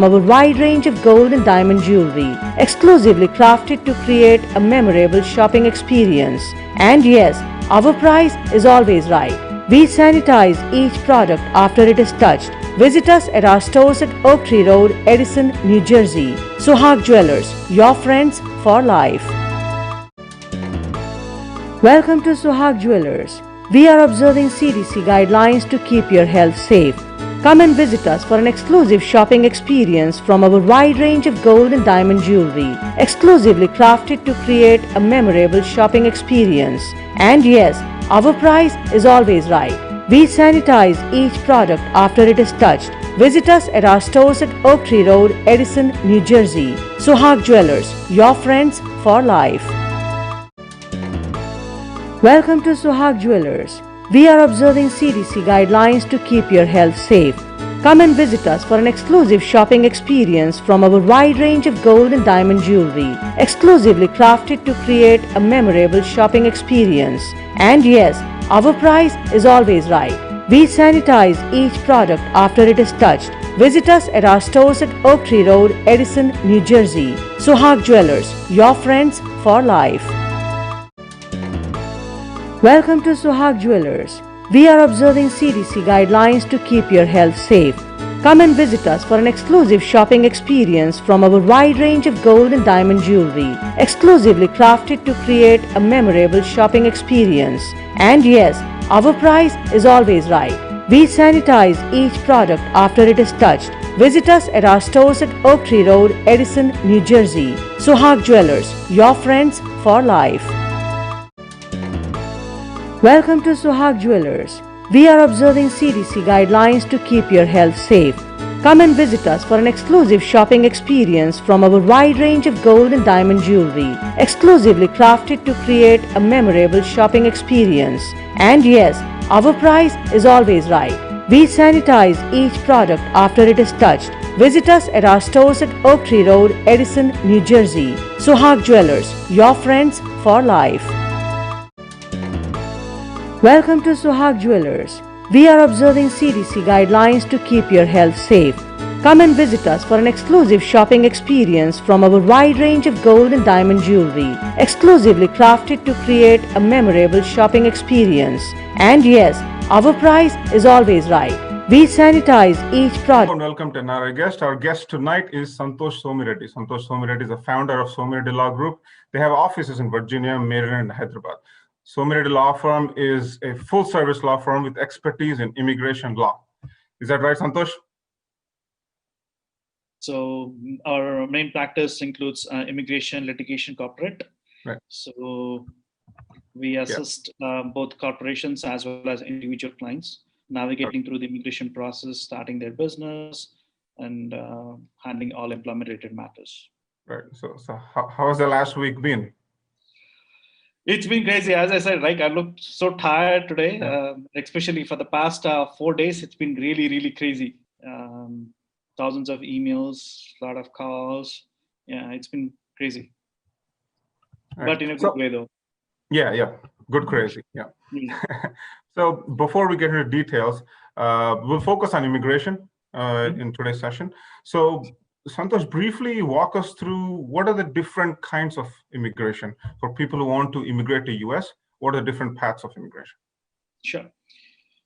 our wide range of gold and diamond jewelry, exclusively crafted to create a memorable shopping experience. And yes, our price is always right. We sanitize each product after it is touched. Visit us at our stores at Oak Tree Road, Edison, New Jersey. Suhag Jewelers, your friends for life. Welcome to Suhag Jewelers. We are observing CDC guidelines to keep your health safe. Come and visit us for an exclusive shopping experience from our wide range of gold and diamond jewelry, exclusively crafted to create a memorable shopping experience. And yes, our price is always right. We sanitize each product after it is touched. Visit us at our stores at Oak Tree Road, Edison, New Jersey. Suhag Jewelers, your friends for life. Welcome to Suhag Jewelers. We are observing CDC guidelines to keep your health safe. Come and visit us for an exclusive shopping experience from our wide range of gold and diamond jewelry, exclusively crafted to create a memorable shopping experience. And yes, our price is always right. We sanitize each product after it is touched. Visit us at our stores at Oak Tree Road, Edison, New Jersey. Suhag Jewelers, your friends for life. Welcome to Suhag Jewelers. We are observing CDC guidelines to keep your health safe. Come and visit us for an exclusive shopping experience from our wide range of gold and diamond jewelry, exclusively crafted to create a memorable shopping experience. And yes, our price is always right. We sanitize each product after it is touched. Visit us at our stores at Oak Tree Road, Edison, New Jersey. Suhag Jewelers, your friends for life. Welcome to Suhag Jewelers. We are observing CDC guidelines to keep your health safe. Come and visit us for an exclusive shopping experience from our wide range of gold and diamond jewelry, exclusively crafted to create a memorable shopping experience. And yes, our price is always right. We sanitize each product after it is touched. Visit us at our stores at Oak Tree Road, Edison, New Jersey. Suhag Jewelers, your friends for life. Welcome to Suhag Jewelers. We are observing CDC guidelines to keep your health safe. Come and visit us for an exclusive shopping experience from our wide range of gold and diamond jewelry, exclusively crafted to create a memorable shopping experience. And yes, our price is always right. We sanitize each product. Welcome to another guest. Our guest tonight is Santosh Somireddy. Santosh Somireddy is the founder of Somireddy Law Group. They have offices in Virginia, Maryland, and Hyderabad. Somireddy Law Firm is a full-service law firm with expertise in immigration law. Is that right, Santosh? So our main practice includes immigration, litigation, corporate. Right. So we assist both corporations as well as individual clients navigating through the immigration process, starting their business, and handling all employment-related matters. Right. So how has the last week been? It's been crazy. As I said, I looked so tired today, especially for the past 4 days. It's been really, really crazy. Thousands of emails, a lot of calls. Yeah, it's been crazy. Right. But in a good way, though. Yeah. Good crazy. Yeah. So before we get into details, we'll focus on immigration in today's session. So Santosh, briefly walk us through what are the different kinds of immigration for people who want to immigrate to US. What are the different paths of immigration? Sure.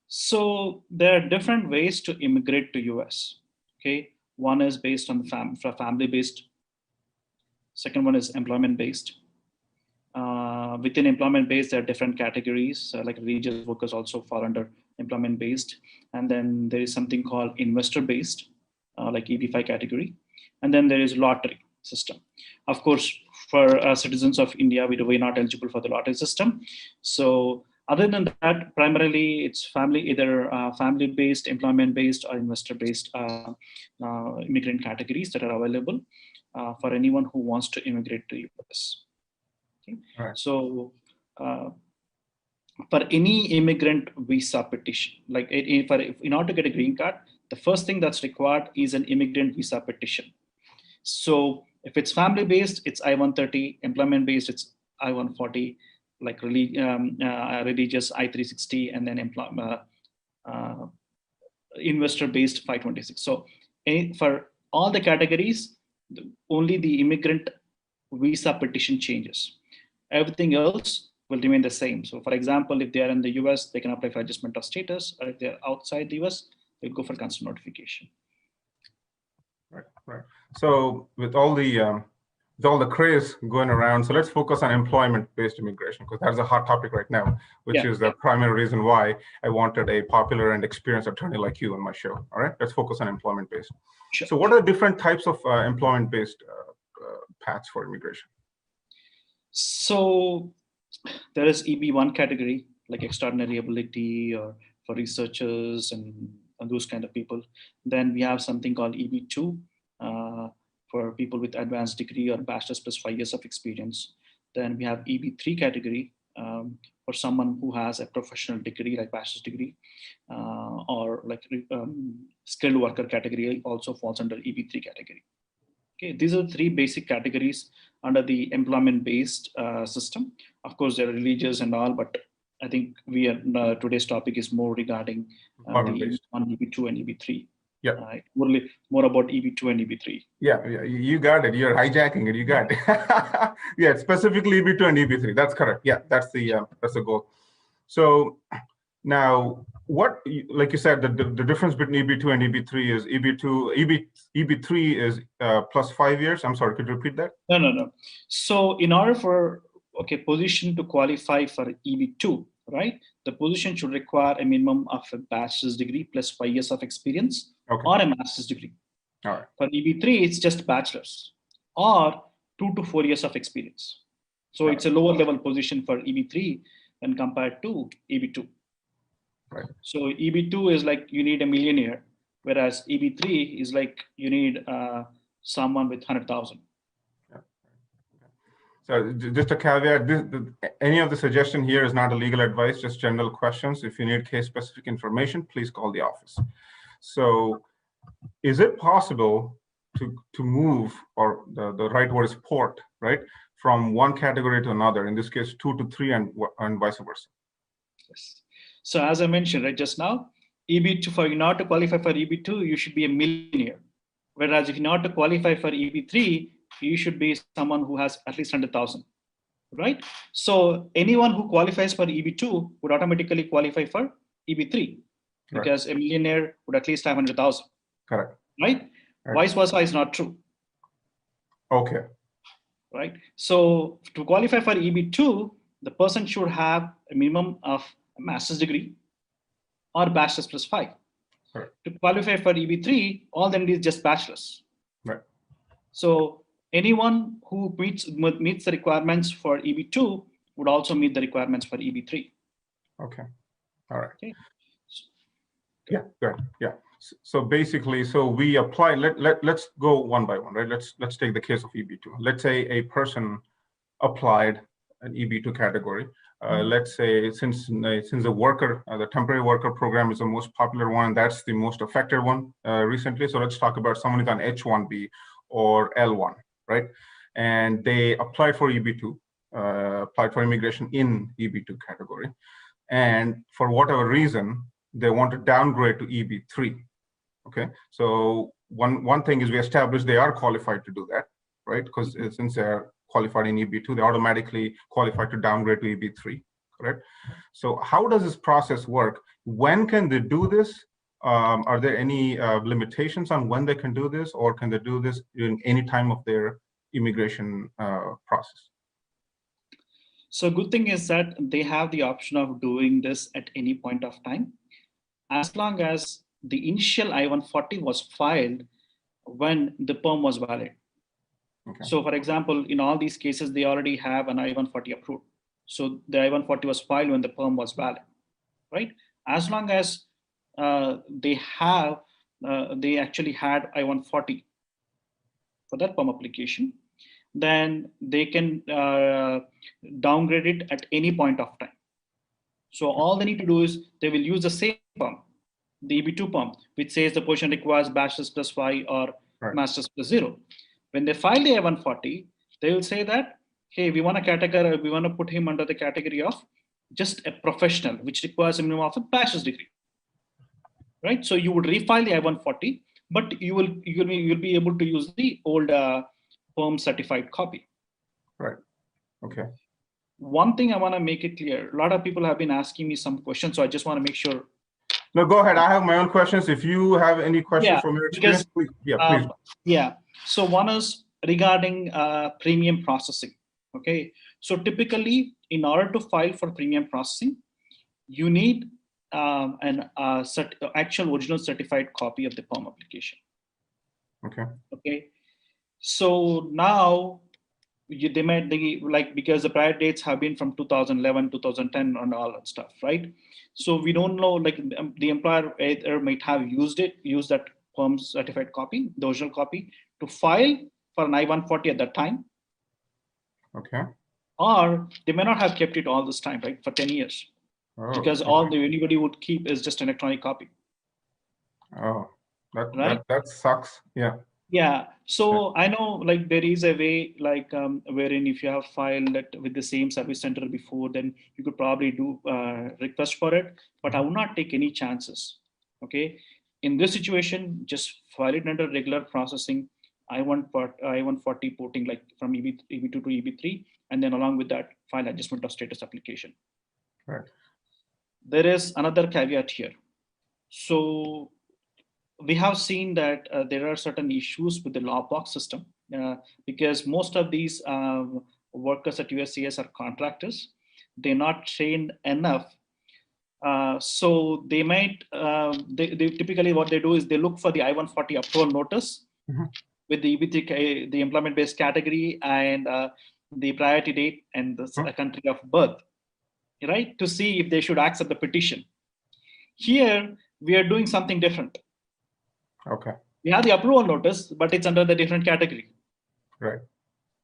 So there are different ways to immigrate to US. Okay, one is based on the family-based. Second one is employment-based. Within employment-based, there are different categories. Like religious workers also fall under employment-based, and then there is something called investor-based, like EB5 category. And then there is lottery system. Of course, for citizens of India, we're not eligible for the lottery system. So other than that, primarily it's either family-based, employment-based, or investor-based immigrant categories that are available for anyone who wants to immigrate to US. Okay? Right. So for any immigrant visa petition, like in order to get a green card, the first thing that's required is an immigrant visa petition. So if it's family-based, it's I-130. Employment-based, it's I-140. Like religious I-360, and then investor-based 526. So for all the categories, only the immigrant visa petition changes. Everything else will remain the same. So for example, if they are in the US, they can apply for adjustment of status, or if they're outside the US, they'll go for consular notification. Right. So with all the craze going around, so let's focus on employment-based immigration, because that's a hot topic right now, which is the primary reason why I wanted a popular and experienced attorney like you on my show. All right, let's focus on employment-based. Sure. So what are the different types of employment-based paths for immigration? So there is EB1 category, like extraordinary ability or for researchers and those kind of people. Then we have something called EB2 for people with advanced degree or bachelor's plus 5 years of experience. Then we have EB3 category for someone who has a professional degree like bachelor's degree or like skilled worker category also falls under EB3 category. Okay, these are three basic categories under the employment-based system. Of course, there are religious and all, but I think we are today's topic is more regarding the EB2 and EB3. Yeah, more about EB2 and EB3. Yeah, you got it. You're hijacking it. You got it. Yeah, specifically EB2 and EB3. That's correct. Yeah, that's the goal. So now, what, like you said, the difference between EB2 and EB3 is EB3 is plus 5 years. I'm sorry, could you repeat that? No. So in order for position to qualify for EB2, right, the position should require a minimum of a bachelor's degree plus 5 years of experience or a master's degree. All right. For EB3, it's just bachelor's or 2 to 4 years of experience. So it's a lower level position for EB3 when compared to EB2. Right. So EB2 is like you need a millionaire, whereas EB3 is like you need someone with 100,000. Yeah. So just a caveat, any of the suggestion here is not a legal advice, just general questions. If you need case-specific information, please call the office. So is it possible to move, or the right word is port, right, from one category to another, in this case 2 to 3 and vice versa? Yes. So as I mentioned right just now, EB2, for you not to qualify for EB2, you should be a millionaire. Whereas if you not to qualify for EB3, you should be someone who has at least 100,000, right? So anyone who qualifies for EB2 would automatically qualify for EB3 because a millionaire would at least have 100,000. Correct. Right? Vice versa is not true. Okay. Right. So to qualify for EB2, the person should have a minimum of a master's degree or bachelor's plus 5. Right. To qualify for EB3, all they need is just bachelor's. Right. So anyone who meets the requirements for EB2 would also meet the requirements for EB3. Okay. All right. Okay. Yeah. Good. Yeah. So basically, so we apply. Let's go one by one, right? Let's take the case of EB2. Let's say a person applied an EB2 category. Let's say since the worker, the temporary worker program is the most popular one, that's the most affected one recently. So let's talk about someone who's on H1B or L1, right? And they applied for EB2, applied for immigration in EB2 category, and for whatever reason they want to downgrade to EB3. Okay, so one thing is we established they are qualified to do that, right? Because since they're qualified in EB2, they automatically qualified to downgrade to EB3, correct? So how does this process work? When can they do this? Are there any limitations on when they can do this, or can they do this during any time of their immigration process? So good thing is that they have the option of doing this at any point of time, as long as the initial I-140 was filed when the perm was valid. Okay. So for example, in all these cases, they already have an I-140 approved. So the I-140 was filed when the perm was valid, right? As long as they actually had I-140 for that perm application, then they can downgrade it at any point of time. So all they need to do is they will use the same perm, the EB2 perm, which says the position requires bachelor's plus 5 or master's plus 0. When they file the I-140, they will say that, hey, we want to put him under the category of just a professional, which requires a minimum of a bachelor's degree, right? So you would refile the I-140 but you'll be able to use the old perm certified copy. Right. Okay. One thing I want to make it clear, a lot of people have been asking me some questions, so I just want to make sure. No, go ahead. I have my own questions. If you have any questions from your experience, please. Please. Yeah. So one is regarding premium processing. Okay. So typically, in order to file for premium processing, you need an actual original certified copy of the perm application. Okay. Okay. So now because the prior dates have been from 2011, 2010, and all that stuff, right? So we don't know, like the employer either might have used that perm certified copy, the original copy, to file for an I-140 at that time. Okay. Or they may not have kept it all this time, right, for 10 years. Because all anybody would keep is just an electronic copy. Oh, right? that sucks. Yeah. Yeah. So I know, like, there is a way, like, wherein if you have filed it with the same service center before, then you could probably do request for it. But I would not take any chances. Okay. In this situation, just file it under regular processing. I-140 porting, like from EB2 to EB3, and then along with that, file adjustment of status application. Right. There is another caveat here. So we have seen that there are certain issues with the lockbox system because most of these workers at USCIS are contractors. They're not trained enough. So they might, they typically what they do is they look for the I-140 approval notice with the EB3, the employment-based category, and the priority date and the country of birth, right? To see if they should accept the petition. Here, we are doing something different. Okay. We have the approval notice, but it's under the different category. Right.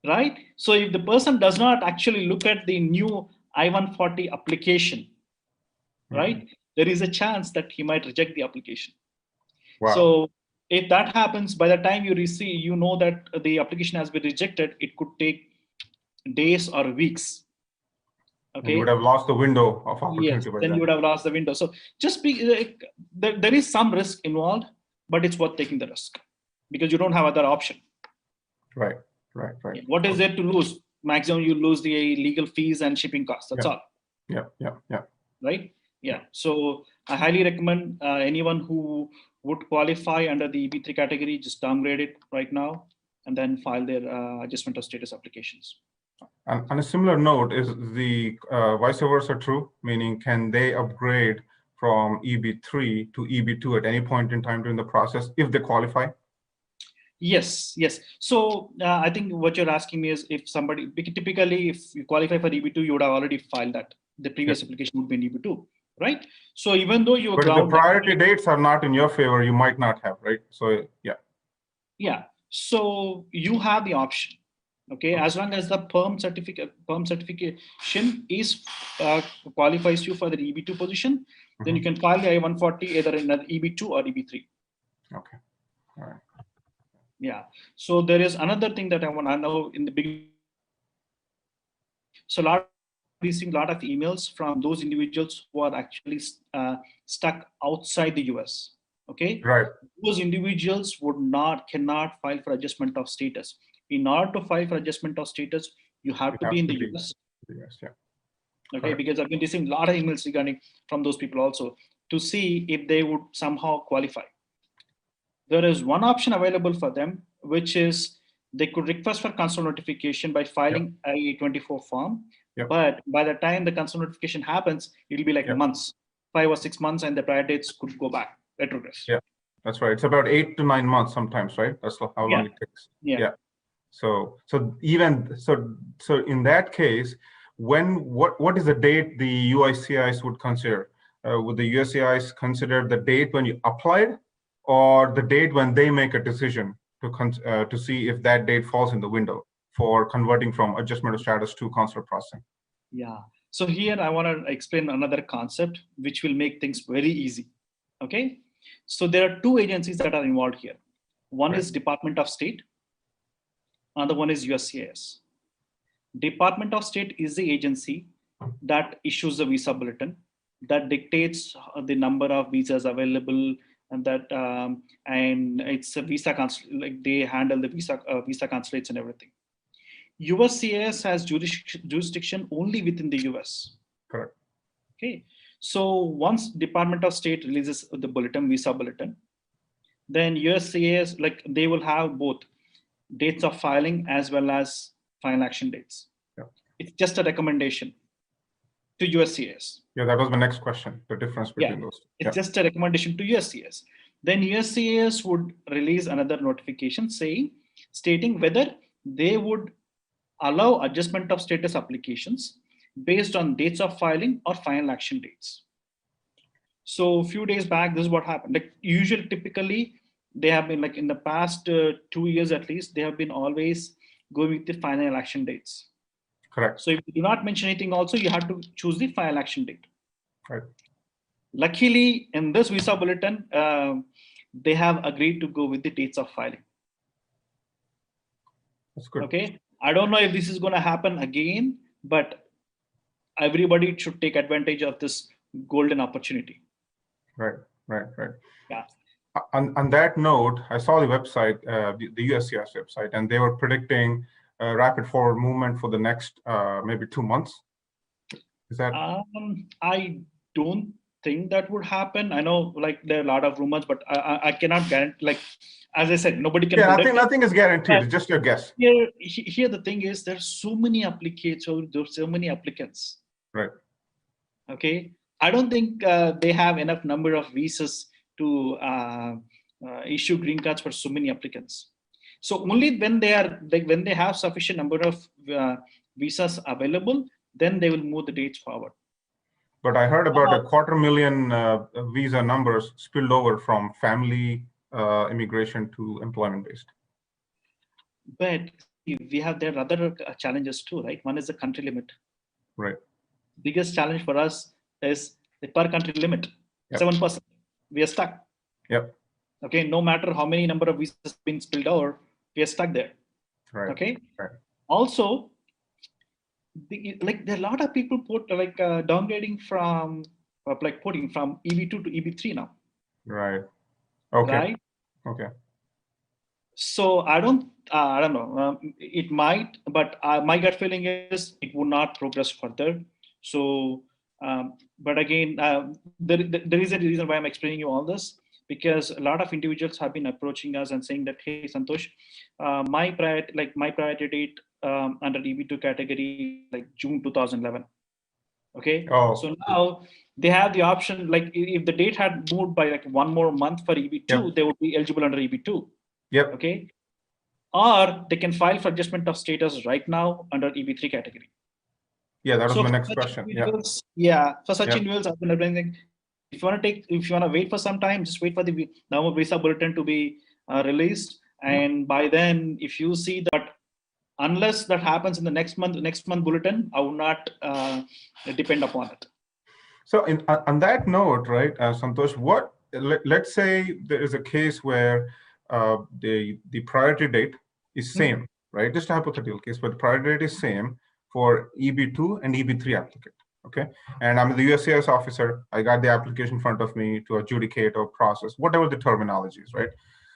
Right. So if the person does not actually look at the new I-140 application, right, there is a chance that he might reject the application. Wow. So if that happens, by the time you receive, you know that the application has been rejected, it could take days or weeks. Okay. You would have lost the window of opportunity. Yes, then you would have lost the window. So just there is some risk involved, but it's worth taking the risk because you don't have other option. Right. What is there to lose? Maximum you lose the legal fees and shipping costs. That's all. Yeah. Right? Yeah. So I highly recommend anyone who would qualify under the EB3 category, just downgrade it right now and then file their adjustment of status applications. And on a similar note, is the vice versa true? Meaning, can they upgrade from EB3 to EB2 at any point in time during the process if they qualify? Yes. So I think what you're asking me is if somebody, typically if you qualify for EB2, you would have already filed that. The previous application would be in EB2, right? So even though you but if the priority dates are not in your favor, you might not have, right? So yeah. So you have the option. Okay, as long as the perm certification is qualifies you for the EB2 position, then you can file the I-140 either in EB2 or EB3. Okay, all right. Yeah. So there is another thing that I want to know in the beginning. So receiving a lot of emails from those individuals who are actually stuck outside the US. Okay. Right. Those individuals cannot file for adjustment of status. In order to file for adjustment of status, you have to be in the US. Yes, yeah. Okay, correct. Because I've been receiving a lot of emails regarding from those people also to see if they would somehow qualify. There is one option available for them, which is they could request for consular notification by filing a 24 form. But by the time the consular notification happens, it'll be like months, 5 or 6 months, and the prior dates could go back, retrogress. Yeah, that's right. It's about 8 to 9 months sometimes, right? That's how long it takes. Yeah. So in that case, what is the date the USCIS would consider? Would the USCIS consider the date when you applied, or the date when they make a decision to see if that date falls in the window for converting from adjustment of status to consular processing? Yeah. So here I want to explain another concept which will make things very easy. Okay. So there are two agencies that are involved here. One is Department of State. Another one is USCIS. Department of State is the agency that issues the visa bulletin, that dictates the number of visas available and that and it's a visa like they handle the visa consulates and everything. USCIS has jurisdiction only within the US. Correct. Okay, so once Department of State releases the bulletin, visa bulletin, then USCIS, like they will have both dates of filing as well as final action dates. Yeah. It's just a recommendation to USCIS. Yeah, that was my next question, the difference between those two. It's just a recommendation to USCIS. Then USCIS would release another notification stating whether they would allow adjustment of status applications based on dates of filing or final action dates. So a few days back, this is what happened. Like usually, typically, they have been like in the past 2 years at least, they have been always going with the final action dates. Correct. So if you do not mention anything also, you have to choose the final action date. Right. Luckily, in this visa bulletin, they have agreed to go with the dates of filing. That's good. Okay. I don't know if this is going to happen again, but everybody should take advantage of this golden opportunity. Right. Yeah. On that note, I saw the website, the USCIS website, and they were predicting rapid forward movement for the next maybe 2 months. Is that? I don't think that would happen. I know like there are a lot of rumors, but I cannot guarantee. Like as I said, nobody can. Yeah, nothing is guaranteed. It's just your guess. Here the thing is, there's so many applicants. So there's so many applicants. Right. Okay. I don't think they have enough number of visas to issue green cards for so many applicants. So only when they are like when they have sufficient number of visas available, then they will move the dates forward. But I heard about 250,000 visa numbers spilled over from family immigration to employment based. But there are other challenges too, right? One is the country limit. Right. Biggest challenge for us is the per country limit. 7%. We are stuck. Yep. Okay. No matter how many number of visas have been spilled over, we are stuck there. Right. Okay. Right. Also, there are a lot of people downgrading from putting from EB2 to EB3 now. Right. Okay. Right. Okay. So I don't know. It might, but my gut feeling is it would not progress further. So, but again, there is a reason why I'm explaining you all this, because a lot of individuals have been approaching us and saying that, hey, Santosh, my priority date under EB2 category like June 2011. Okay. Oh. So now they have the option, like if the date had moved by like 1 more month for EB2, they would be eligible under EB2. Yep. Okay. Or they can file for adjustment of status right now under EB3 category. Yeah, that was my next question. Yeah. For such individuals, I've been advising, if you want to wait for some time, just wait for the November visa bulletin to be released. And by then, if you see that, unless that happens in the next month bulletin, I will not depend upon it. So on that note, right, Santosh, let's say there is a case where the priority date is same, right? Just a hypothetical case, but the priority date is same for EB2 and EB3 applicant, okay? And I'm the USCIS officer. I got the application in front of me to adjudicate or process, whatever the terminology is, right?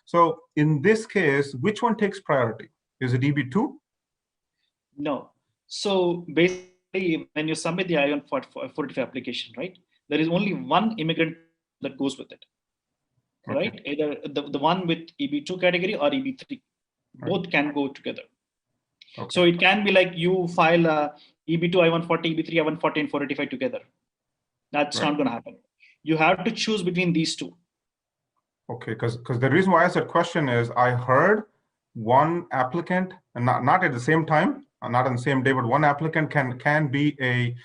So in this case, which one takes priority? Is it EB2? No. So basically, when you submit the I-145 application, right, there is only one immigrant that goes with it, right? Either the one with EB2 category or EB3. Both can go together. Okay. So it can be like you file EB2 I-140, EB3 I-140 and 485 together. That's not going to happen. You have to choose between these two. Okay, because the reason why I asked that question is I heard one applicant, and not at the same time, not on the same day, but one applicant can be a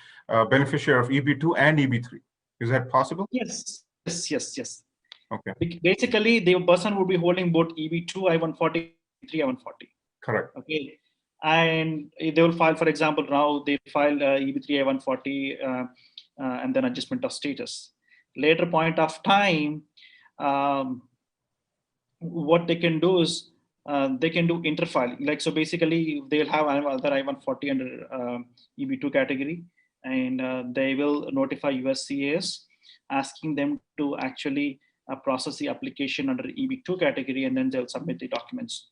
beneficiary of EB2 and EB3. Is that possible? Yes. Okay. Basically, the person would be holding both EB2 I-140, EB3 I-140. Correct. Okay. And they will file, for example, now they file EB3 I-140 and then adjustment of status. Later point of time, what they can do is they can do interfiling. Like, so basically they'll have other I-140 under EB2 category, and they will notify USCIS asking them to actually process the application under EB2 category, and then they'll submit the documents.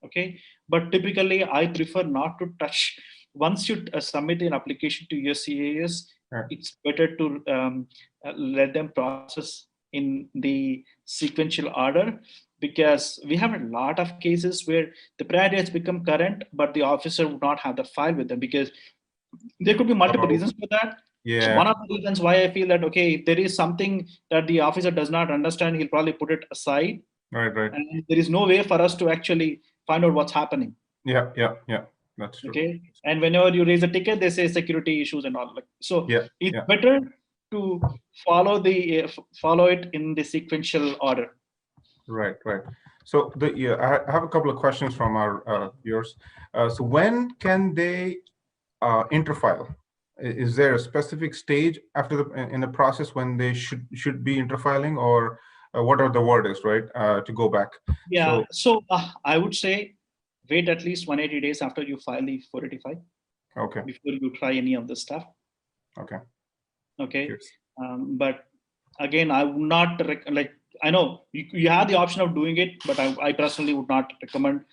Okay, but typically I prefer not to touch. Once you submit an application to your CAS, it's better to let them process in the sequential order, because we have a lot of cases where the priority has become current, but the officer would not have the file with them, because there could be multiple reasons for that. Yeah. One of the reasons why I feel that, okay, if there is something that the officer does not understand, he'll probably put it aside. Right. And there is no way for us to actually find out what's happening. Yeah. That's true. Okay. And whenever you raise a ticket, they say security issues and all. So it's better to follow it in the sequential order. Right. So I have a couple of questions from our viewers. So when can they interfile? Is there a specific stage after in the process when they should be interfiling, or what are the wordings, right, to go back? Yeah. So I would say wait at least 180 days after you file the 485. Okay. Before you try any of the stuff. Okay. But again, I would not I know you have the option of doing it, but I personally would not recommend,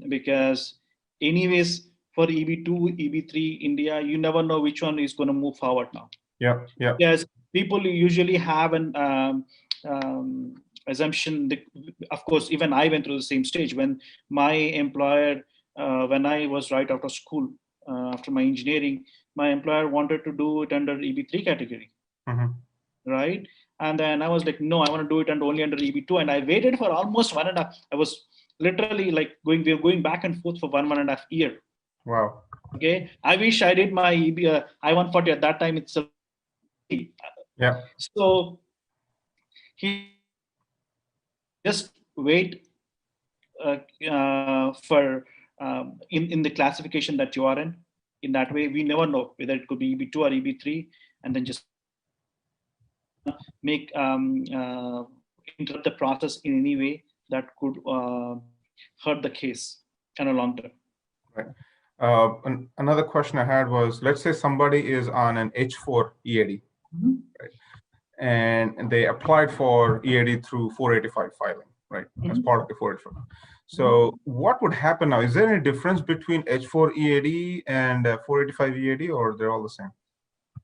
because anyways, for EB2, EB3 India, you never know which one is going to move forward now. Yeah. Because people usually have an assumption that, of course, even I went through the same stage when my employer, when I was right out of school, after my engineering, my employer wanted to do it under EB3 category. Right? And then I was like, no, I want to do it only under EB2. And I waited for almost 1.5. I was literally like we were going back and forth for 1.5 years. Wow. Okay. I wish I did my I-140 at that time itself. Yeah. So he just wait for in the classification that you are in. In that way, we never know whether it could be EB2 or EB3, and then just make interrupt the process in any way that could hurt the case in a long term. Right. Another question I had was, let's say somebody is on an H4 EAD, right? And they applied for EAD through 485 filing, right? As part of the 485. So what would happen now? Is there any difference between H4 EAD and 485 EAD, or they're all the same?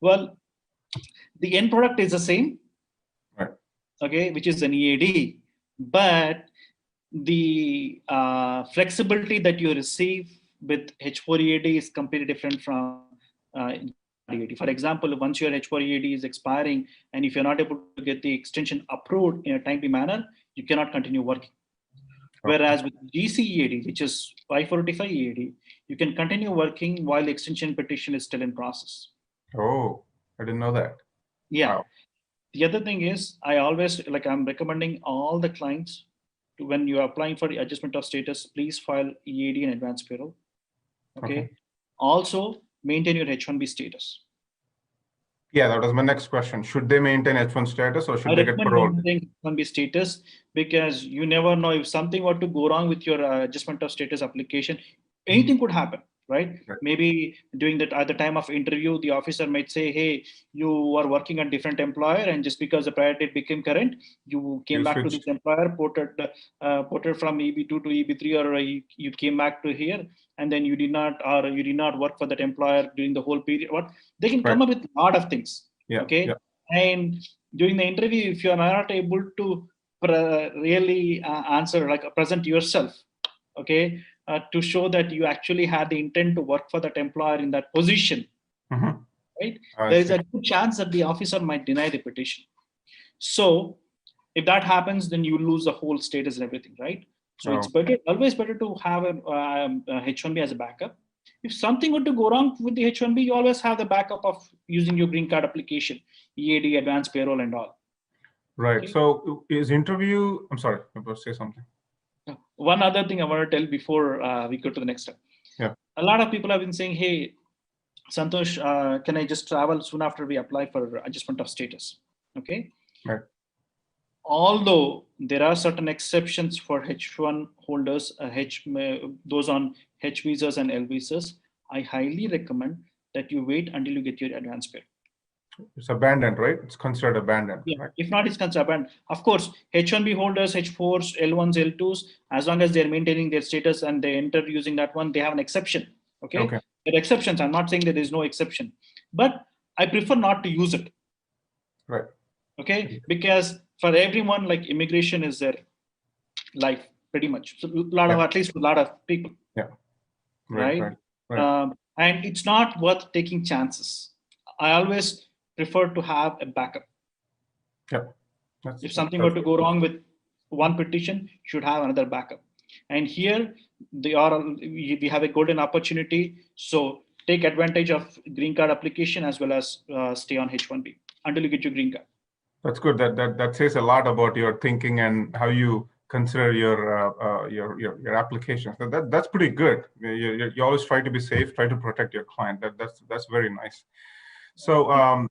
Well, the end product is the same, right? Okay, which is an EAD, but the flexibility that you receive with H4 EAD is completely different from EAD. For example, once your H4 EAD is expiring, and if you're not able to get the extension approved in a timely manner, you cannot continue working. Whereas with GC EAD, which is Y485 EAD, you can continue working while the extension petition is still in process. Oh, I didn't know that. Yeah. Wow. The other thing is, I always, I'm recommending all the clients to, when you are applying for the adjustment of status, please file EAD and advance payroll. Okay. Also, maintain your H1B status. Yeah, that was my next question. Should they maintain H1 status, or should they get parole? Maintain H1B status, because you never know if something were to go wrong with your adjustment of status application, anything could happen, right? Maybe during that at the time of interview, the officer might say, hey, you are working at different employer, and just because the prior date became current, you came back to this employer, ported from EB2 to EB3, or you came back to here, and then you did not work for that employer during the whole period. What they can come up with a lot of things. And during the interview, if you are not able to really answer, present yourself, to show that you actually had the intent to work for that employer in that position, right? There is a good chance that the officer might deny the petition. So if that happens, then you lose the whole status and everything, right? So it's always better to have a H1B as a backup. If something were to go wrong with the H1B, you always have the backup of using your green card application, EAD, advanced payroll, and all. Right. So is interview, I'm sorry, I was say something. One other thing I want to tell before we go to the next step. A lot of people have been saying, hey, Santosh, can I just travel soon after we apply for adjustment of status? Okay. Right. Although there are certain exceptions for H1 holders, those on H visas and L visas, I highly recommend that you wait until you get your advance pay. It's abandoned, right? It's considered abandoned, Yeah, right? if not, it's considered abandoned. Of course, H1B holders, H4s, L1s, L2s, as long as they're maintaining their status and they enter using that one, they have an exception. Okay. Okay. There are exceptions. I'm not saying that there's no exception, but I prefer not to use it. Right. Okay. Because for everyone, like immigration is their life pretty much. So at least a lot of people. Yeah. Right. Right. And it's not worth taking chances. I always prefer to have a backup. Yeah. If something were to go wrong with one petition, you should have another backup. And here we have a golden opportunity. So take advantage of green card application as well as stay on H1B until you get your green card. That's good. That says a lot about your thinking and how you consider your applications. That's pretty good. You always try to be safe, try to protect your client. That's very nice. So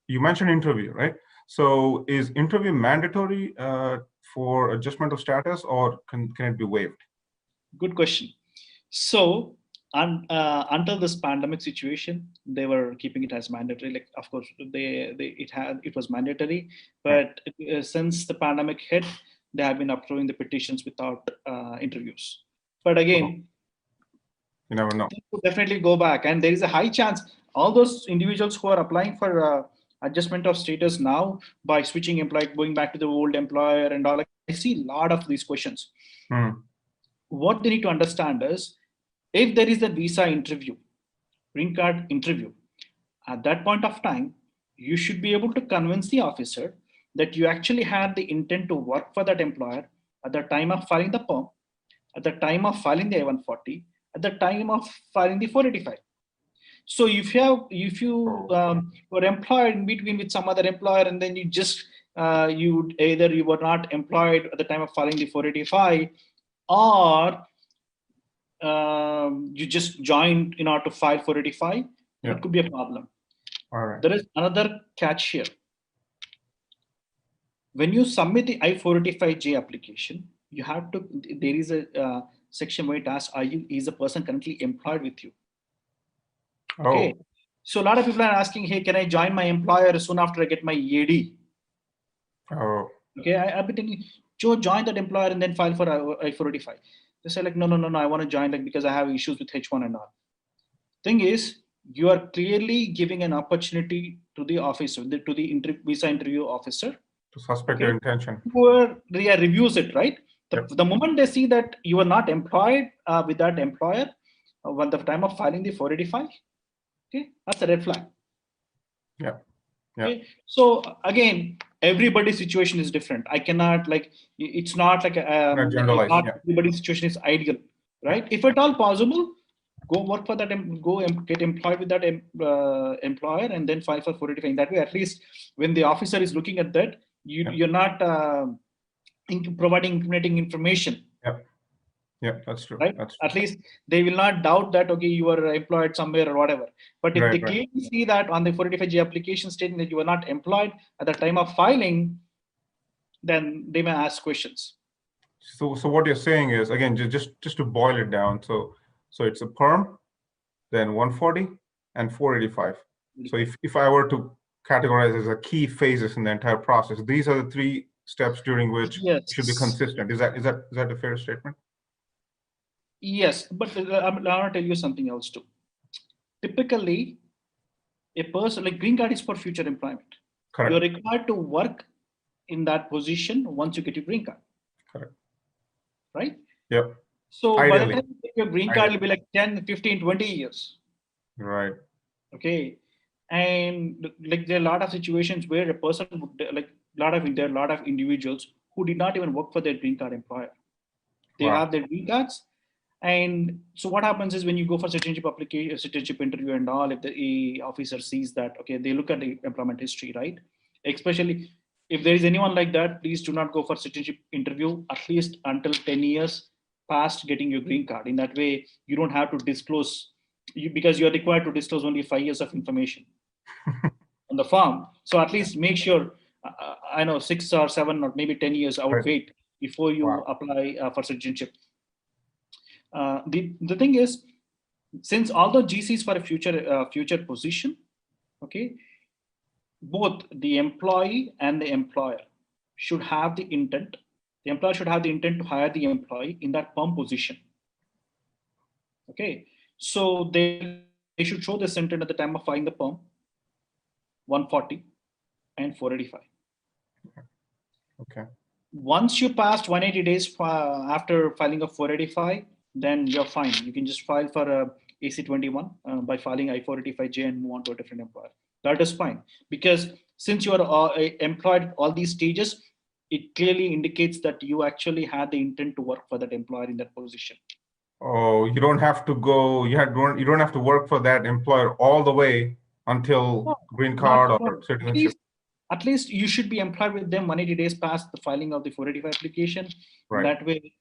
you mentioned interview, right? So is interview mandatory for adjustment of status, or can it be waived? Good question. So until this pandemic situation, they were keeping it as mandatory. Like, of course, it was mandatory, but since the pandemic hit, they have been approving the petitions without interviews. But again, you never know. Definitely go back, and there is a high chance all those individuals who are applying for adjustment of status now by switching employer, going back to the old employer and all. I see a lot of these questions. What they need to understand is, if there is a visa interview, green card interview, at that point of time, you should be able to convince the officer that you actually had the intent to work for that employer at the time of filing the perm, at the time of filing the I-140, at the time of filing the 485. So if you were employed in between with some other employer, and then you were not employed at the time of filing the 485, or you just joined in order to file 485, it could be a problem. All right. There is another catch here. When you submit the I-485J application, there is a section where it asks, is the person currently employed with you? Okay. So a lot of people are asking, hey, can I join my employer soon after I get my EAD? Okay, I've been telling you, join that employer and then file for I-485. They say like, no, I want to join because I have issues with H1 and all. Thing is, you are clearly giving an opportunity to the officer, to the visa interview officer, to suspect your intention. Who reviews it, right? The moment they see that you are not employed with that employer at the time of filing the 485, okay, that's a red flag. Yeah. Okay? So again, everybody's situation is different. I cannot it's not like everybody's situation is ideal, right? If at all possible, go work for that, get employed with that employer and then file for 485. In that way, at least when the officer is looking at that, you're not providing incriminating information. Yeah, that's true. Right? That's true. At least they will not doubt that, okay, you were employed somewhere or whatever. But if they clearly see that on the 485J application stating that you were not employed at the time of filing, then they may ask questions. So what you're saying is, again, just to boil it down. So it's a perm, then 140 and 485. So if I were to categorize as a key phases in the entire process, these are the three steps during which it should be consistent. Is that a fair statement? Yes, but I want to tell you something else too. Typically, a person like green card is for future employment. Correct. You're required to work in that position once you get your green card. Correct. Right? Yep. So by the time you get your green card, it'll be like 10, 15, 20 years. Right. Okay. And there are a lot of situations where a person would there are a lot of individuals who did not even work for their green card employer. They have their green cards. And so what happens is when you go for citizenship application, citizenship interview and all, if the officer sees that, okay, they look at the employment history, right? Especially if there is anyone like that, please do not go for citizenship interview at least until 10 years past getting your green card. In that way, you don't have to disclose because you are required to disclose only 5 years of information on the form. So at least make sure, I know 6 or 7 or maybe 10 years, I would wait before you apply for citizenship. The thing is, since although GC is for a future position, okay, both the employee and the employer should have the intent. The employer should have the intent to hire the employee in that perm position. Okay, so they should show this intent at the time of filing the perm, 140 and 485. Okay. Once you passed 180 days after filing a 485, then you're fine. You can just file for a AC-21 by filing I-485J and move on to a different employer. That is fine, because since you are employed all these stages, it clearly indicates that you actually had the intent to work for that employer in that position. Oh, you don't have to go. You don't have to work for that employer all the way until green card or citizenship. At least you should be employed with them 180 days past the filing of the 485 application. Right. That way,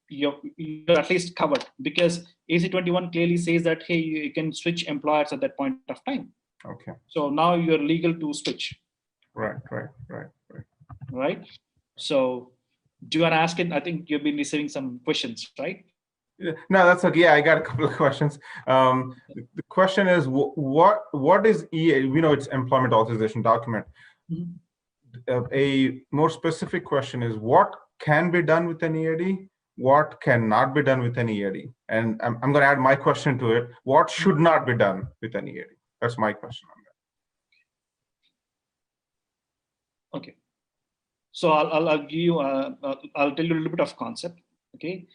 you're at least covered, because AC-21 clearly says that, hey, you can switch employers at that point of time. Okay. So now you're legal to switch. Right. So do you want to ask it? I think you've been receiving some questions, right? No, that's okay. Yeah, I got a couple of questions. The question is, what is EA? We know it's employment authorization document. Mm-hmm. A more specific question is, what can be done with an EAD? What cannot be done with an EAD? And I'm going to add my question to it. What should not be done with an EAD? That's my question on that. Okay. So I'll give you, I'll tell you a little bit of concept. Okay.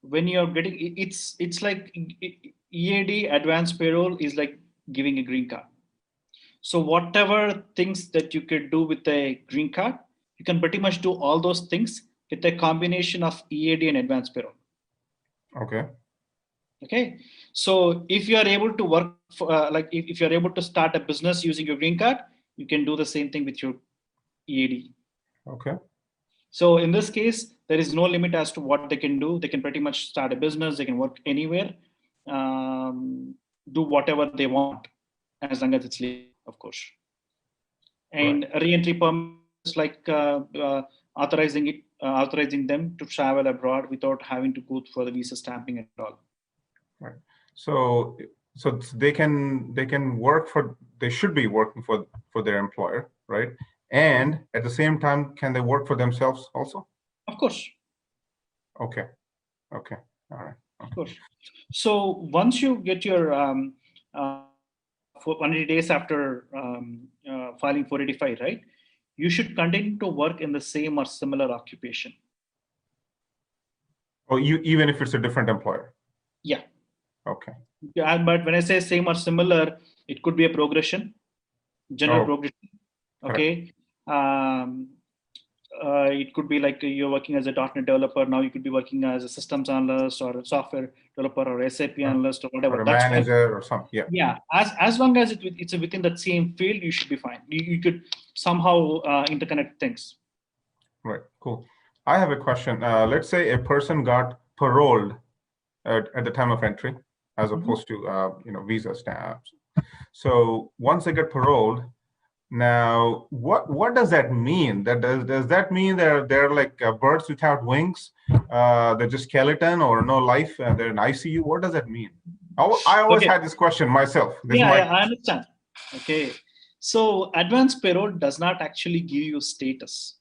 When you're getting, it's like EAD advanced payroll is like giving a green card. So whatever things that you could do with a green card, you can pretty much do all those things with a combination of EAD and advanced payroll. Okay. Okay. So if you are able to work for, if you're able to start a business using your green card, you can do the same thing with your EAD. Okay. So in this case, there is no limit as to what they can do. They can pretty much start a business. They can work anywhere, do whatever they want, as long as it's legal, of course. And right. Re-entry permits, like authorizing them to travel abroad without having to go for the visa stamping and all. Right. So they can work for. They should be working for their employer, right? And at the same time, can they work for themselves also? Of course. Okay. Okay. All right. Of course. So once you get your 180 days after filing 485, right? You should continue to work in the same or similar occupation. Oh, even if it's a different employer? Yeah. Okay. Yeah, but when I say same or similar, it could be a progression, general progression. Okay. It could be like you're working as a .NET developer. Now you could be working as a systems analyst or a software developer or SAP analyst or whatever. Or a manager or something. Yeah. Yeah. As long as it's within that same field, you should be fine. You could somehow interconnect things. Right. Cool. I have a question. Let's say a person got paroled at the time of entry, as opposed to visa stamps. So once they get paroled, now what does that mean? Does that mean they're like birds without wings? They're just skeleton or no life? They're in ICU. What does that mean? I always had this question myself. I understand. Okay, so advanced payroll does not actually give you status.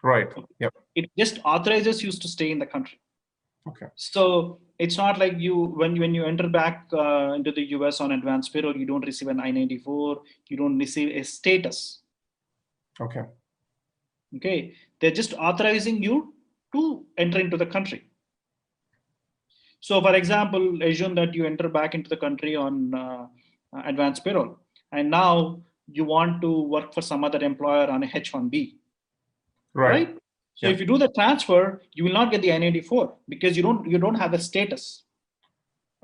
Right. Yep. It just authorizes you to stay in the country. Okay. So it's not like when you enter back into the US on advanced payroll, you don't receive an I-94, you don't receive a status. Okay. Okay. They're just authorizing you to enter into the country. So for example, assume that you enter back into the country on advanced payroll, and now you want to work for some other employer on a H-1B. Right? So if you do the transfer, you will not get the I-94 because you don't have a status.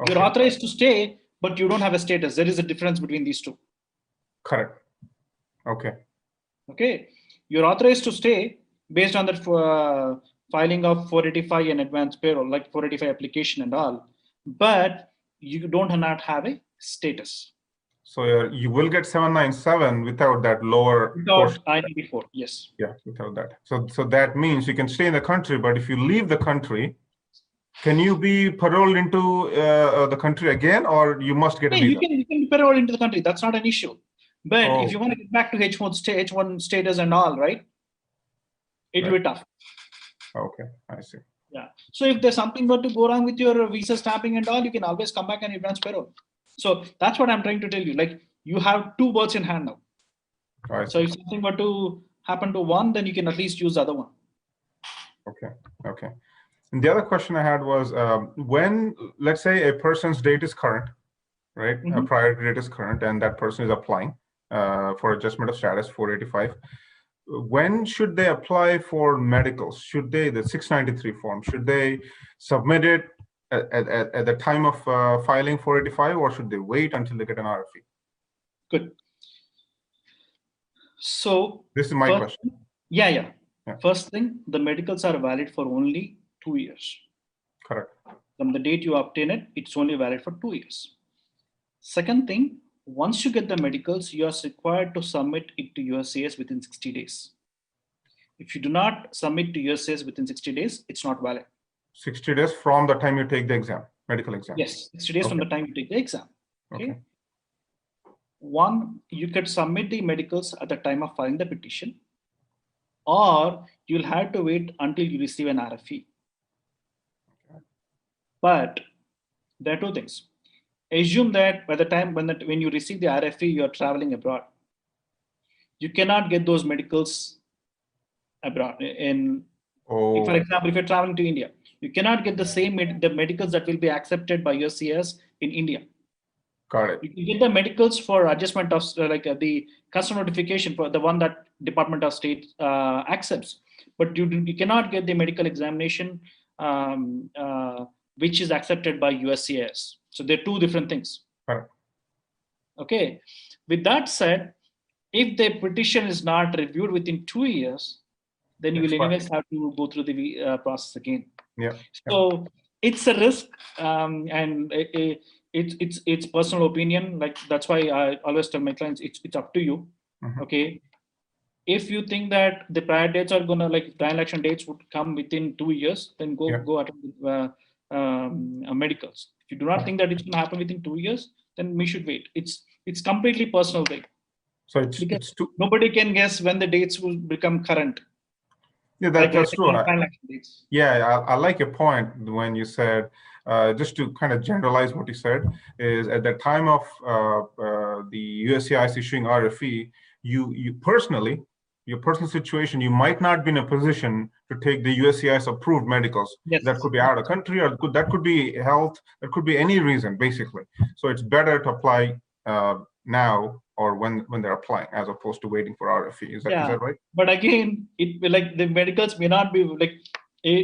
Okay. You're authorized to stay, but you don't have a status. There is a difference between these two. Correct. Okay. Okay. You're authorized to stay based on the filing of 485 and advanced payroll, like 485 application and all, but you don't not have a status. So you will get 797 without that lower portion. I-94, yes. Yeah, without that. So that means you can stay in the country, but if you leave the country, can you be paroled into the country again, or you must get a visa? You can be paroled into the country. That's not an issue. But if you want to get back to H1 status and all, right, it will be tough. Okay, I see. Yeah. So if there's something were to go wrong with your visa stamping and all, you can always come back and advance payroll. So that's what I'm trying to tell you. Like, you have two birds in hand now. So if something were to happen to one, then you can at least use the other one. Okay. And the other question I had was, when, let's say a person's date is current, right? A prior date is current and that person is applying for adjustment of status 485. When should they apply for medicals? Should they, the 693 form, should they submit it at the time of filing 485, or should they wait until they get an RFE? Good. So this is my question. Yeah. First thing, the medicals are valid for only 2 years. Correct. From the date you obtain it, it's only valid for 2 years. Second thing, once you get the medicals, you are required to submit it to USCIS within 60 days. If you do not submit to USCIS within 60 days, it's not valid. 60 days from the time you take the exam, medical exam? Yes, 60 days from the time you take the exam. Okay. One, you could submit the medicals at the time of filing the petition, or you'll have to wait until you receive an RFE. But there are two things. Assume that by the time when you receive the RFE, you're traveling abroad. You cannot get those medicals abroad. For example, if you're traveling to India, you cannot get the same the medicals that will be accepted by USCIS in India. Got it. You can get the medicals for adjustment of the custom notification for the one that Department of State accepts, but you cannot get the medical examination which is accepted by USCIS. So they're two different things. Right. Okay. With that said, if the petition is not reviewed within 2 years, then you will anyways have to go through the process again. Yeah. So it's a risk, and it's personal opinion. Like, that's why I always tell my clients, it's up to you. Okay. If you think that the prior dates are gonna, like, prior election dates would come within 2 years, then go attend medicals. If you do not think that it's gonna happen within 2 years, then we should wait. It's completely personal thing. So it's nobody can guess when the dates will become current. Yeah, that's true. I like your point when you said, just to kind of generalize what you said, is at the time of the USCIS issuing RFE, you personally, your personal situation, you might not be in a position to take the USCIS approved medicals. Yes. That could be out of country, or that could be health, that could be any reason, basically. So it's better to apply now, or when they're applying, as opposed to waiting for RFE. Is that right? But again, the medicals may not be like.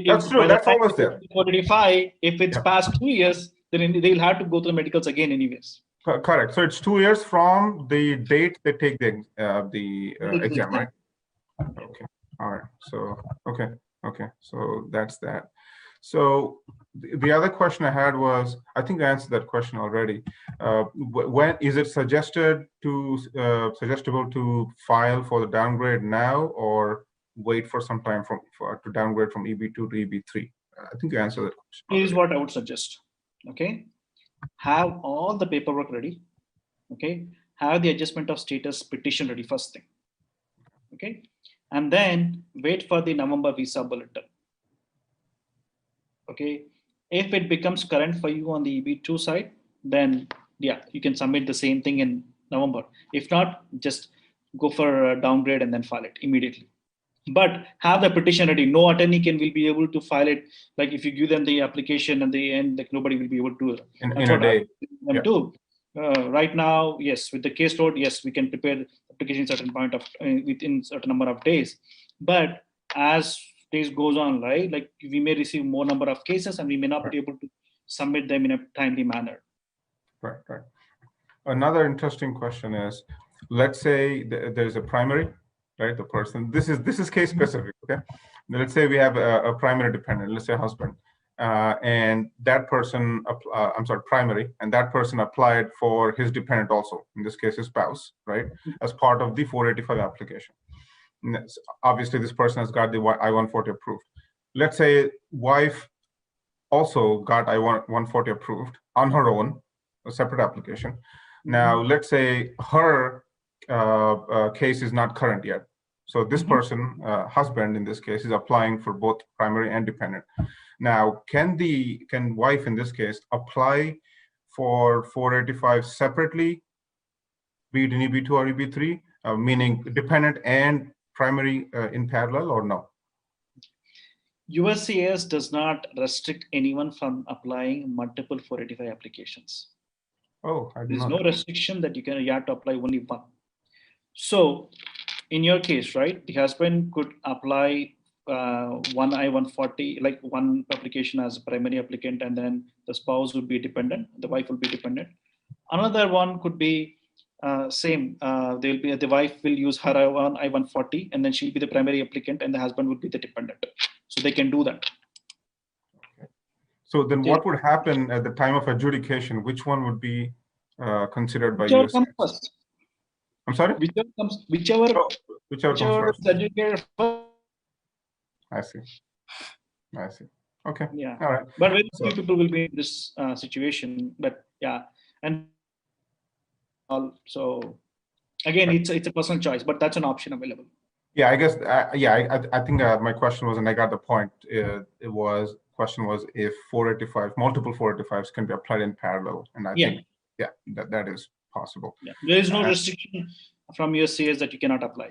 That's true. That's always there. 485, if it's past 2 years, then they'll have to go to the medicals again, anyways. Correct. So it's 2 years from the date they take the exam, right? Okay. All right. So okay. So that's that. So the other question I had was, I think I answered that question already. When is it suggestible to file for the downgrade now, or wait for some time to downgrade from EB2 to EB3? I think you answered that question. Here's what I would suggest. Okay, have all the paperwork ready. Okay, have the adjustment of status petition ready first thing. Okay, and then wait for the November visa bulletin. Okay, if it becomes current for you on the EB2 side, then you can submit the same thing in November. If not, just go for a downgrade and then file it immediately. But have the petition ready. No attorney will be able to file it. Like, if you give them the application at the end, like, nobody will be able to in a day. Do. Right now, yes, with the case load, yes, we can prepare the application certain point of within certain number of days. But as days goes on, right, like, we may receive more number of cases and we may not be able to submit them in a timely manner. Right. Another interesting question is, let's say there's a primary, right? The person, this is case specific, okay? Let's say we have a primary dependent, let's say husband, and that person, primary, and that person applied for his dependent also, in this case his spouse, right? As part of the 485 application. Obviously, this person has got the I-140 approved. Let's say wife also got I-140 approved on her own, a separate application. Now, let's say her case is not current yet. So this person, husband in this case, is applying for both primary and dependent. Now, can wife in this case apply for 485 separately, be it in EB2 or EB3, meaning dependent and primary in parallel, or no? USCIS does not restrict anyone from applying multiple 485 applications. Oh, there's no restriction that you have to apply only one. So in your case, right, the husband could apply one I-140, like one application as a primary applicant, and then the spouse would be dependent, the wife will be dependent. Another one could be same. The wife will use her I-140, and then she'll be the primary applicant, and the husband would be the dependent. So they can do that. Okay. So then, what would happen at the time of adjudication? Which one would be considered by whichever USCIS? comes first. I'm sorry. Whichever comes first. Adjudicated first. I see. Okay. Yeah. All right. But very few people will be in this situation. But yeah, and so again, it's a personal choice, but that's an option available. Yeah, I guess. I think my question was, and I got the point. Question was if 485, multiple 485s can be applied in parallel, and I think that is possible. Yeah. There is no restriction from USCIS that you cannot apply.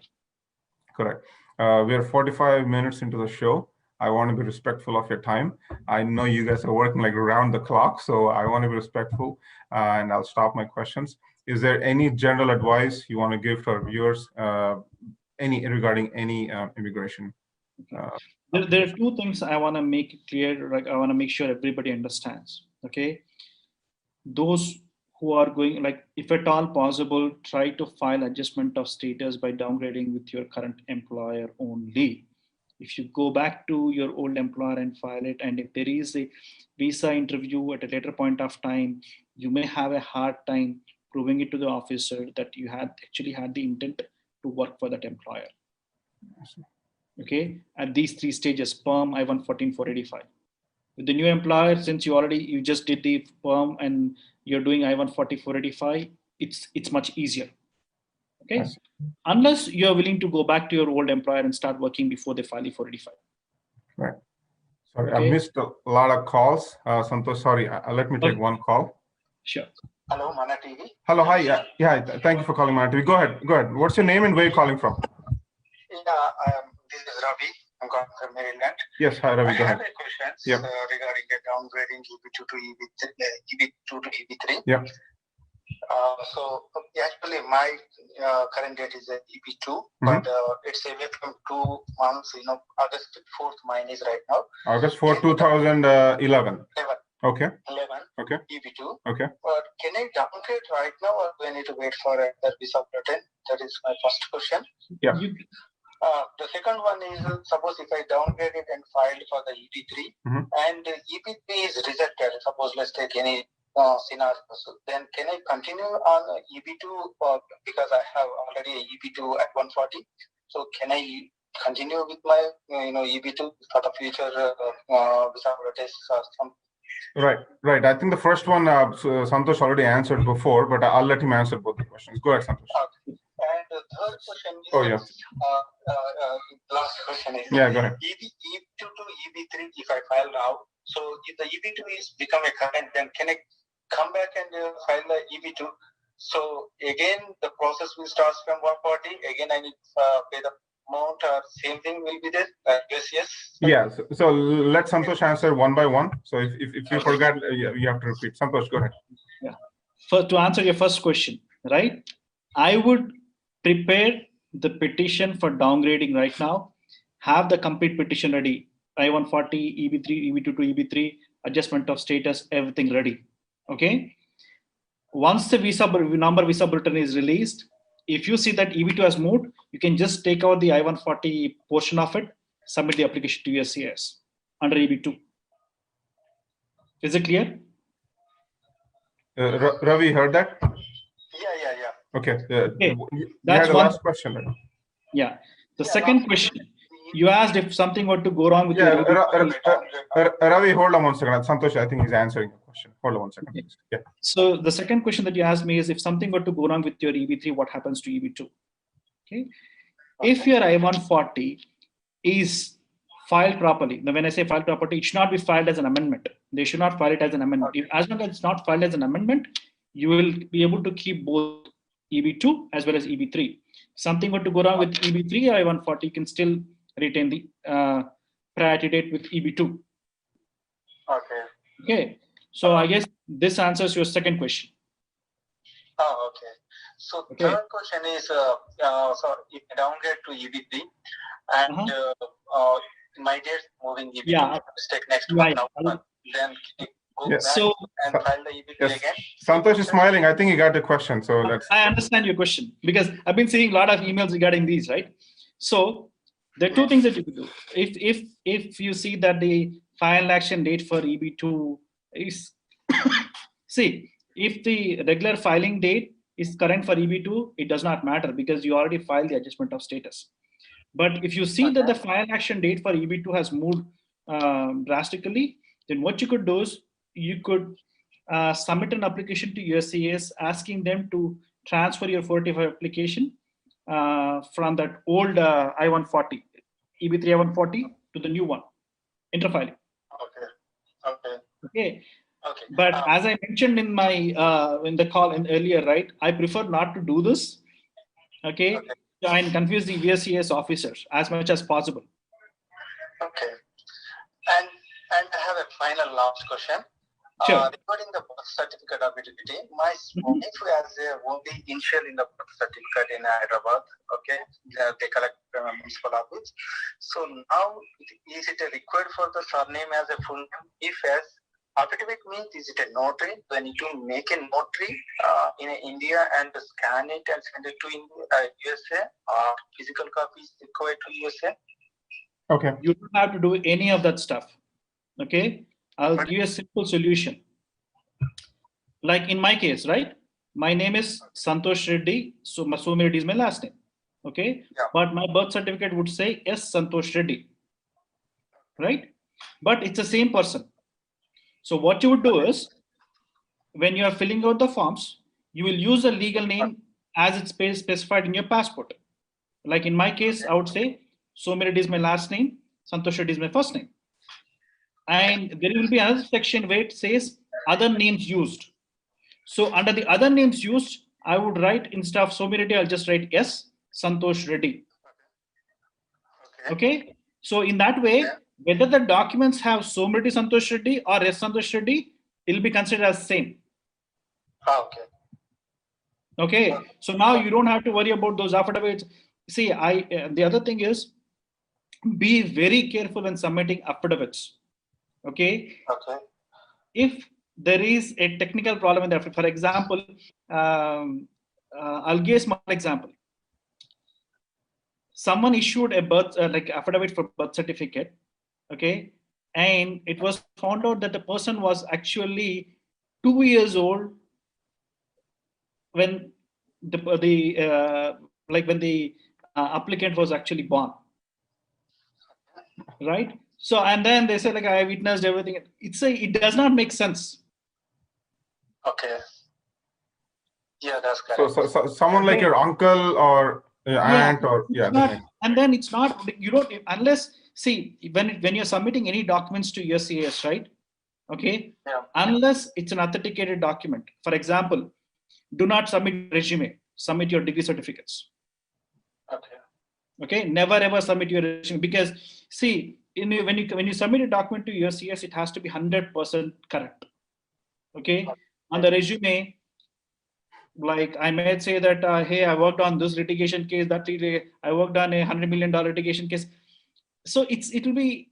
Correct. We are 45 minutes into the show. I want to be respectful of your time. I know you guys are working like around the clock, so I want to be respectful, and I'll stop my questions. Is there any general advice you want to give to our viewers, regarding any immigration? There are two things I want to make clear. Like I want to make sure everybody understands. Okay, those who are going, like, if at all possible, try to file adjustment of status by downgrading with your current employer only. If you go back to your old employer and file it, and if there is a visa interview at a later point of time, you may have a hard time proving it to the officer that you actually had the intent to work for that employer. Okay, at these three stages: PERM, I-114, 485. With the new employer, since you just did the PERM and you're doing I-140, 485, it's much easier. Okay, unless you're willing to go back to your old employer and start working before they file the 485. Right. Sorry, okay. I missed a lot of calls. Santosh, sorry. Let me take one call. Sure. Hello, Mana TV. Hello, hi. Yeah. Thank you for calling Mana TV. Go ahead. What's your name and where are you calling from? Yeah, this is Ravi. I'm calling from Maryland. Yes, hi Ravi. Go ahead. I have a question regarding the downgrading EB2 to EB3. Yeah. So actually, my current date is EB2, but it's away from 2 months. August 4th, mine is right now. August 4th, 2011. Okay. 11. Okay. EB2. Okay. But can I downgrade right now, or do I need to wait for another visa bulletin? That is my first question. Yeah. The second one is, suppose if I downgrade it and filed for the EB3 and EB3 is rejected, suppose let's take any scenario, so then can I continue on EB2 because I have already a EB2 at 140? So can I continue with my EB2 for the future visa tests or something? Right. I think the first one Santosh already answered before, but I'll let him answer both the questions. Go ahead, Santosh. Okay. And the third question is, last question is, go ahead. EB2 to EB3, if I file now, so if the EB2 is become a current, then can I come back and file the EB2? So again, the process will start from 140. Again, I need to pay the amount, or same thing will be there? Yes. Yeah. So let Santosh answer one by one. So if you forget, you have to repeat. Santosh, go ahead. Yeah. To answer your first question, right? I would prepare the petition for downgrading right now. Have the complete petition ready. I-140, EB3, EB2 to EB3, adjustment of status, everything ready. Okay. Once the visa bulletin is released, if you see that EB2 has moved, you can just take out the I-140 portion of it, submit the application to USCIS under EB2. Is it clear? Ravi, heard that? Yeah. Okay. That's the one last question. Right? Yeah. The second question. You asked if something were to go wrong with Yeah, your EB3. Ravi, hold on 1 second. Santosh, I think he's answering your question. Hold on 1 second, please. Yeah. So the second question that you asked me is if something were to go wrong with your EB3, what happens to EB2? Okay. If your I-140 is filed properly, now when I say filed properly, it should not be filed as an amendment. They should not file it as an amendment. As long as it's not filed as an amendment, you will be able to keep both EB2 as well as EB3. Something were to go wrong with EB3 or I-140, you can still retain the priority date with EB2. Okay. Okay. So I guess this answers your second question. Oh, okay. So third question is, so if I downgrade to EB3 and my date moving EB2, take next month now, then go back and file the EB3 again. Santosh is smiling. I think he got the question. So let's. I understand your question because I've been seeing a lot of emails regarding these, right? So there are two things that you could do. If you see that the final action date for EB2 is, see, if the regular filing date is current for EB2, it does not matter because you already filed the adjustment of status. But if you see that the final action date for EB2 has moved drastically, then what you could do is you could submit an application to USCIS asking them to transfer your 485 application from that old I-140, EB3 I-140 to the new one, interfiling. Okay. But as I mentioned in my in the call earlier, right? I prefer not to do this. Okay. And confuse the USCIS officers as much as possible. Okay. And I have a final last question. Sure. Regarding the birth certificate ability, my wife has a only initial in the birth certificate in Hyderabad. Okay, they collect from a municipal office. So now, is it required for the surname as a full name? If as affidavit means, is it a notary? Do I need to make a notary in India and scan it and send it to USA? Or physical copy is required to USA? Okay. You don't have to do any of that stuff. Okay. I'll give you a simple solution. Like in my case, right? My name is Santosh Reddy. So Masumi Reddy is my last name. Okay. Yeah. But my birth certificate would say S. Santosh Reddy. Right? But it's the same person. So what you would do is, when you are filling out the forms, you will use a legal name as it's specified in your passport. Like in my case, I would say Somi Reddy is my last name, Santosh Reddy is my first name. And there will be another section where it says other names used. So under the other names used, I would write instead of Somi Reddy, I'll just write S. Santosh Reddy. Okay. So in that way, whether the documents have Somi Reddy Santosh Reddy or S. Santosh Reddy, it will be considered as same. Okay. Okay. So now you don't have to worry about those affidavits. See, the other thing is, be very careful when submitting affidavits. Okay. Okay. If there is a technical problem in the affidavit, for example, I'll give a small example. Someone issued a birth affidavit for birth certificate. Okay. And it was found out that the person was actually 2 years old when the applicant was actually born. Right. So, and then they say, like, I witnessed everything. It does not make sense. Okay. Yeah, that's correct. So someone like your uncle or your aunt or and then it's not, you don't, unless, see, when you're submitting any documents to USCIS, right? Okay. Yeah. Unless it's an authenticated document. For example, do not submit resume, submit your degree certificates. Okay. Okay. Never ever submit your resume, because see, when you submit a document to USCIS, it has to be 100% correct. Okay. On the resume, like I might say that, hey, I worked on this litigation case, that I worked on a $100 million litigation case. So it'll be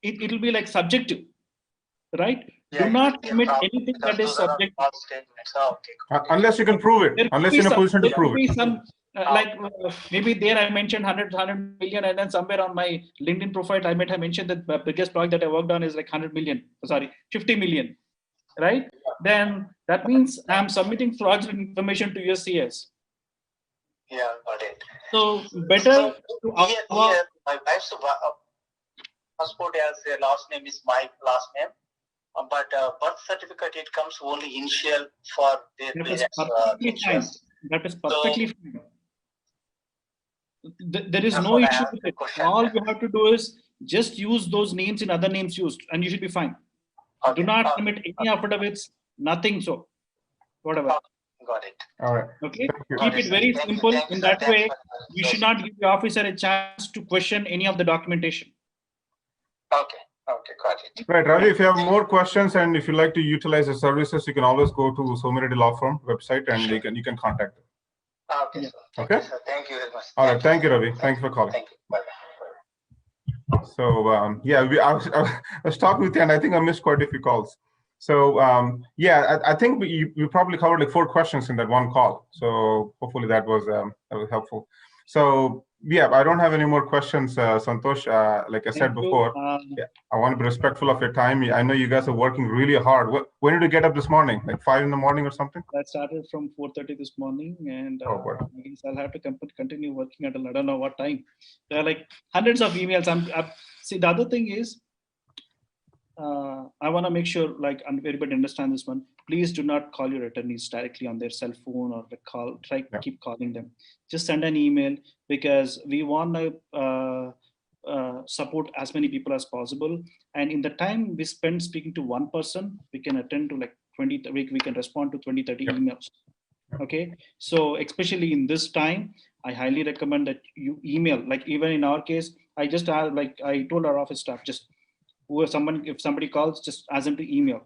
like subjective, right? Yeah, do not submit anything that is subjective. Unless you can prove it. Unless you're in a position to prove it. Some, maybe there I mentioned 100 million, and then somewhere on my LinkedIn profile I might have mentioned that the biggest project that I worked on is like 50 million, right? Then that means I'm submitting fraudulent information to USCIS. Yeah, got it. So better So to here, my wife's passport has a last name is my last name, but birth certificate it comes only initial for their that is parents. perfectly fine. Initials. That is perfectly fine. There is That's no what I issue have with the it. question. All you have to do is just use those names in other names used, and you should be fine. Okay. Do not submit any affidavits, nothing so, whatever. Got it. All right. Okay, Got keep it, it sir. very Thank you, simple. thank you, In sir. that Thanks way, for you should not give the officer a chance to question any of the documentation. Okay, got it. Right, Ravi, if you have more questions and if you like to utilize the services, you can always go to Somiredi Law Firm website and Sure. you can contact them. Okay, sir. Okay. Okay, sir. Thank you very much. All right. Thank you, Ravi. Thank you for calling. Thank you. Bye. So yeah, I was talking with you, and I think I missed quite a few calls. So yeah, I think we probably covered like 4 questions in that one call. So hopefully that was helpful. So yeah, I don't have any more questions, Santosh. Like I said before, yeah, I want to be respectful of your time. I know you guys are working really hard. When did you get up this morning? Like 5 in the morning or something? I started from 4:30 this morning, and Oh, boy. I guess I'll have to continue working until I don't know what time. There are like hundreds of emails. See, the other thing is, I want to make sure, like, everybody understand this one. Please do not call your attorneys directly on their cell phone or keep calling them. Just send an email, because we want to support as many people as possible. And in the time we spend speaking to one person, we can attend to like 20, we can respond to 20, 30 emails. Okay. So especially in this time, I highly recommend that you email. Like even in our case, I just I told our office staff, just if somebody calls, just ask them to email.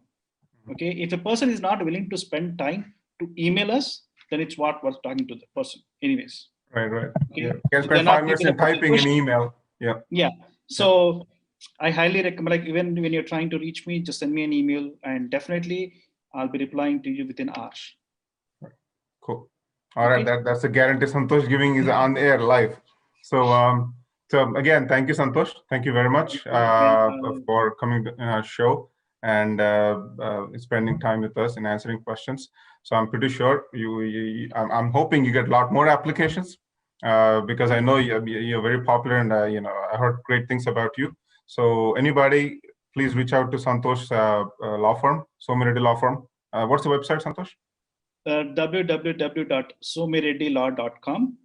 Okay. If a person is not willing to spend time to email us, then it's worth talking to the person anyways. Right. Okay. Yeah. You can spend 5 minutes in typing an email. Yeah. Yeah. So I highly recommend, like, even when you're trying to reach me, just send me an email, and definitely I'll be replying to you within hours. Cool. All right. That's a guarantee Santosh giving is on air live. So so again, thank you, Santosh. Thank you very much for coming to our show and spending time with us and answering questions. So I'm pretty sure I'm hoping you get a lot more applications because I know you're very popular, and I heard great things about you. So anybody, please reach out to Santosh's law firm, Somiredi Law Firm. What's the website, Santosh? www.somireddylaw.com.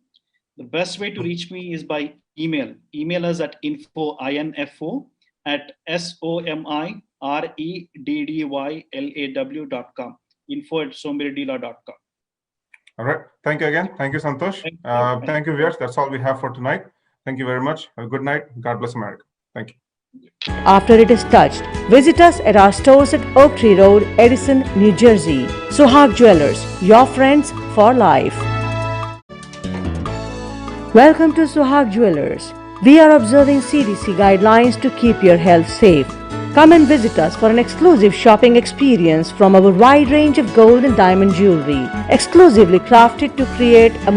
The best way to reach me is by email. Email us at info@somireddylaw.com. info@somireddylaw.com. All right. Thank you again. Thank you, Santosh. Thank you, viewers. That's all we have for tonight. Thank you very much. Have a good night. God bless America. Thank you. After it is touched, visit us at our stores at Oak Tree Road, Edison, New Jersey. Suhag Jewelers, your friends for life. Welcome to Suhag Jewelers. We are observing CDC guidelines to keep your health safe. Come and visit us for an exclusive shopping experience from our wide range of gold and diamond jewelry, exclusively crafted to create a